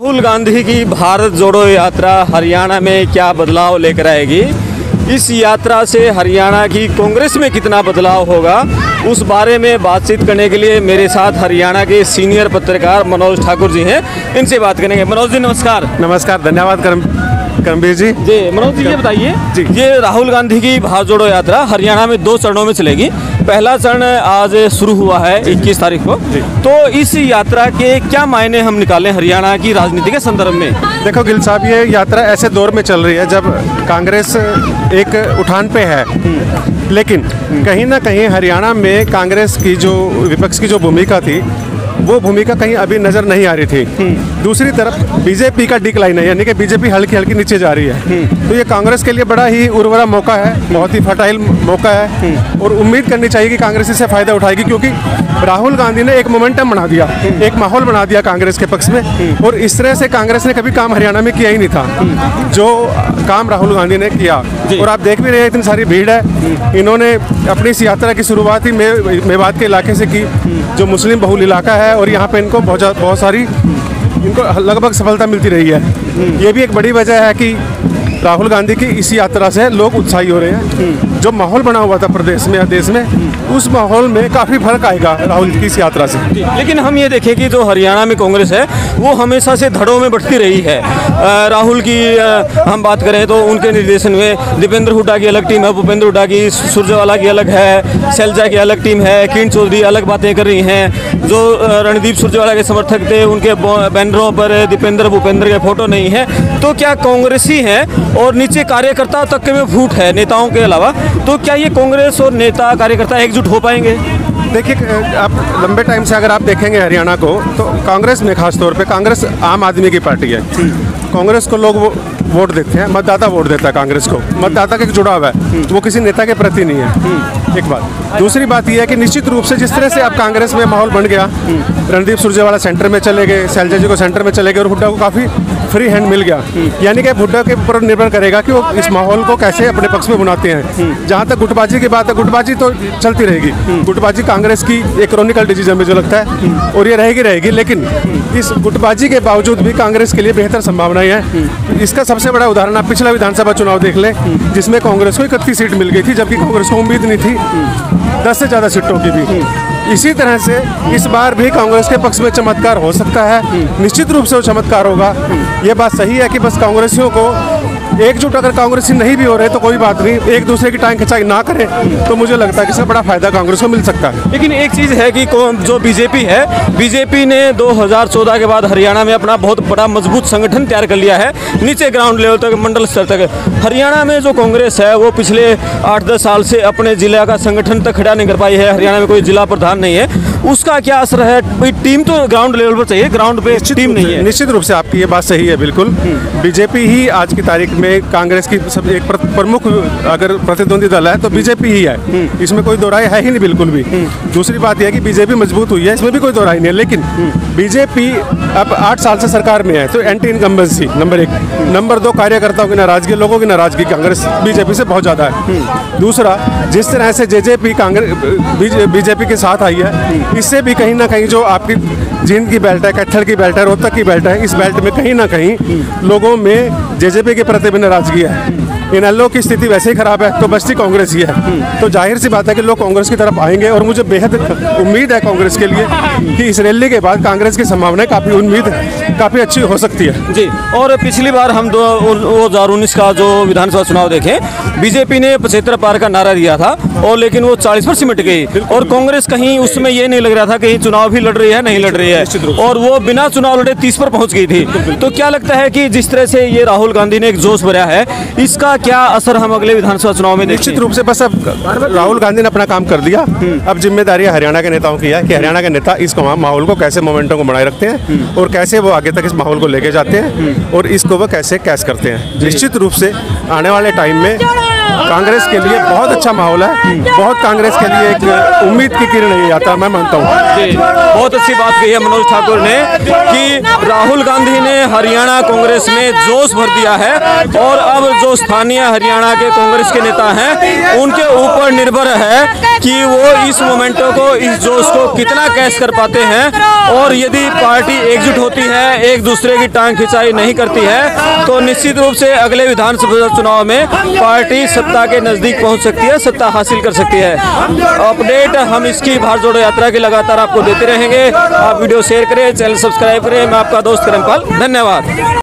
राहुल गांधी की भारत जोड़ो यात्रा हरियाणा में क्या बदलाव लेकर आएगी, इस यात्रा से हरियाणा की कांग्रेस में कितना बदलाव होगा, उस बारे में बातचीत करने के लिए मेरे साथ हरियाणा के सीनियर पत्रकार मनोज ठाकुर जी हैं। इनसे बात करेंगे। मनोज जी नमस्कार। नमस्कार, धन्यवाद करमवीर जी। मनोज जी ये बताइए जी, ये राहुल गांधी की भारत जोड़ो यात्रा हरियाणा में 2 चरणों में चलेगी। पहला चरण आज शुरू हुआ है 21 तारीख को, तो इस यात्रा के क्या मायने हम निकालें हरियाणा की राजनीति के संदर्भ में? देखो गिल साहब, ये यात्रा ऐसे दौर में चल रही है जब कांग्रेस एक उठान पे है, लेकिन कहीं ना कहीं हरियाणा में कांग्रेस की जो विपक्ष की जो भूमिका थी वो भूमिका कहीं अभी नजर नहीं आ रही थी। दूसरी तरफ बीजेपी का डिक्लाइन है, यानी कि बीजेपी हल्की हल्की नीचे जा रही है। तो ये कांग्रेस के लिए बड़ा ही उर्वरा मौका है, बहुत ही फर्टाइल मौका है और उम्मीद करनी चाहिए कि कांग्रेस इससे फायदा उठाएगी, क्योंकि राहुल गांधी ने एक मोमेंटम बना दिया, एक माहौल बना दिया कांग्रेस के पक्ष में। और इस तरह से कांग्रेस ने कभी काम हरियाणा में किया ही नहीं था जो काम राहुल गांधी ने किया। और आप देख भी रहे हैं इतनी सारी भीड़ है। इन्होंने अपनी इस यात्रा की शुरुआत ही मेवात के इलाके से की, जो मुस्लिम बहुल इलाका है, और यहाँ पे इनको बहुत सारी इनको लगभग सफलता मिलती रही है। ये भी एक बड़ी वजह है कि राहुल गांधी की इस यात्रा से लोग उत्साही हो रहे हैं। जो माहौल बना हुआ था प्रदेश में या देश में, उस माहौल में काफ़ी फर्क आएगा राहुल की इस यात्रा से। लेकिन हम ये देखें कि जो हरियाणा में कांग्रेस है वो हमेशा से धड़ों में बढ़ती रही है। राहुल की हम बात करें तो उनके निर्देशन में दीपेंद्र हुड्डा की अलग टीम है, भूपेंद्र हुड्डा की, सुरजेवाला की अलग है, शैलजा की अलग टीम है, किरण चौधरी अलग बातें कर रही हैं। जो रणदीप सुरजेवाला के समर्थक थे उनके बैनरों पर दीपेंद्र भूपेंद्र के फोटो नहीं है। तो क्या कांग्रेसी हैं और नीचे कार्यकर्ता तक में फूट है नेताओं के अलावा, तो क्या ये कांग्रेस और नेता कार्यकर्ता एकजुट हो पाएंगे? देखिए, आप लंबे टाइम से अगर आप देखेंगे हरियाणा को, तो कांग्रेस में खास तौर पे कांग्रेस आम आदमी की पार्टी है। कांग्रेस को लोग वोट देते हैं, मतदाता वोट देता है कांग्रेस को। मतदाता का एक जुड़ाव है, वो किसी नेता के प्रति नहीं है। एक बात। दूसरी बात यह है कि निश्चित रूप से जिस तरह से अब कांग्रेस में माहौल बन गया, रणदीप सुरजेवाला सेंटर में चले गए, शैलजा जी को सेंटर में चले गए और हुड्डा को काफ़ी फ्री हैंड मिल गया। यानी कि हुड्डा के ऊपर निर्भर करेगा कि वो इस माहौल को कैसे अपने पक्ष में बनाते हैं। जहाँ तक गुटबाजी की बात है, गुटबाजी तो चलती रहेगी। गुटबाजी कांग्रेस की एक क्रॉनिकल डिजीज है मुझे लगता है, और ये रहेगी। लेकिन इस गुटबाजी के बावजूद भी कांग्रेस के लिए बेहतर संभावनाएं हैं। इसका सबसे बड़ा उदाहरण आप पिछला विधानसभा चुनाव देख लें, जिसमें कांग्रेस को 31 सीट मिल गई थी, जबकि कांग्रेस को उम्मीद नहीं थी 10 से ज़्यादा सीटों की भी। इसी तरह से इस बार भी कांग्रेस के पक्ष में चमत्कार हो सकता है। निश्चित रूप से वो चमत्कार होगा। ये बात सही है कि बस कांग्रेसियों को एकजुट, अगर कांग्रेसी नहीं भी हो रहे तो कोई बात नहीं, एक दूसरे की टांग खिंचाई ना करें, तो मुझे लगता है कि इसका बड़ा फायदा कांग्रेस को मिल सकता है। लेकिन एक चीज़ है कि जो बीजेपी है, बीजेपी ने 2014 के बाद हरियाणा में अपना बहुत बड़ा मजबूत संगठन तैयार कर लिया है, नीचे ग्राउंड लेवल तक, मंडल स्तर तक। हरियाणा में जो कांग्रेस है वो पिछले 8-10 साल से अपने जिला का संगठन तक खड़ा नहीं कर पाई है। हरियाणा में कोई जिला प्रधान नहीं है, उसका क्या असर है? भाई टीम तो ग्राउंड लेवल पर चाहिए, ग्राउंड पे टीम नहीं है। निश्चित रूप से आपकी ये बात सही है, बिल्कुल। बीजेपी ही आज की तारीख में कांग्रेस की सब एक प्रमुख अगर प्रतिद्वंदी दल है तो बीजेपी ही है, इसमें कोई दो राय है ही नहीं, बिल्कुल भी। दूसरी बात यह है कि बीजेपी मजबूत हुई है, इसमें भी कोई दो राय नहीं है। लेकिन बीजेपी अब 8 साल से सरकार में है, तो एंटी इनकम्बेंसी नंबर 1। नंबर 2, कार्यकर्ताओं की नाराजगी, लोगों की नाराजगी कांग्रेस बीजेपी से बहुत ज़्यादा है। दूसरा, जिस तरह से जेजेपी कांग्रेस बीजेपी के साथ आई है, इससे भी कहीं ना कहीं जो आपकी जींद की बेल्ट है, कैथल की बेल्ट है, रोहतक की बेल्ट है, इस बेल्ट में कहीं ना कहीं लोगों में जेजेपी के प्रति भी नाराजगी है। इनेलो की स्थिति वैसे ही खराब है, तो बस्ती कांग्रेस ही है। तो जाहिर सी बात है कि लोग कांग्रेस की तरफ आएंगे, और मुझे बेहद उम्मीद है कांग्रेस के लिए कि इस रैली के बाद कांग्रेस की संभावनाएं काफ़ी अच्छी हो सकती है जी। और पिछली बार हम 2019 का जो विधानसभा चुनाव देखें, बीजेपी ने 75 पार का नारा दिया था, और लेकिन वो 40 पर सिमट गई, और कांग्रेस कहीं उसमें ये नहीं लग रहा था कहीं चुनाव भी लड़ रही है, नहीं लड़ रही है, और वो बिना चुनाव लड़े 30 पर पहुंच गई थी। तो क्या लगता है कि जिस तरह से ये राहुल गांधी ने एक जोश भरा है, इसका क्या असर हम अगले विधानसभा चुनाव में? निश्चित रूप से बस अब राहुल गांधी ने अपना काम कर दिया। अब जिम्मेदारी हरियाणा के नेताओं की है कि हरियाणा के नेता इस माहौल को कैसे, मोमेंटम को बनाए रखते हैं, और कैसे वो आगे तक इस माहौल को लेके जाते हैं, और इसको वो कैसे कैश करते हैं। निश्चित रूप से आने वाले टाइम में कांग्रेस के लिए बहुत अच्छा माहौल है, बहुत कांग्रेस के लिए एक उम्मीद की किरण ये आता है, मैं मानता हूँ। जी, बहुत अच्छी बात कही है मनोज ठाकुर ने कि राहुल गांधी ने हरियाणा कांग्रेस में जोश भर दिया है और अब जो स्थानीय हरियाणा के कांग्रेस के नेता हैं उनके ऊपर निर्भर है कि वो इस मोमेंटो को, इस जोश को कितना कैच कर पाते हैं। और यदि पार्टी एकजुट होती है, एक दूसरे की टांग खिंचाई नहीं करती है, तो निश्चित रूप से अगले विधानसभा चुनाव में पार्टी सत्ता के नजदीक पहुंच सकती है, सत्ता हासिल कर सकती है। अपडेट हम इसकी भारत जोड़ो यात्रा की लगातार आपको देते रहेंगे। आप वीडियो शेयर करें, चैनल सब्सक्राइब करें। मैं आपका दोस्त करणपाल, धन्यवाद।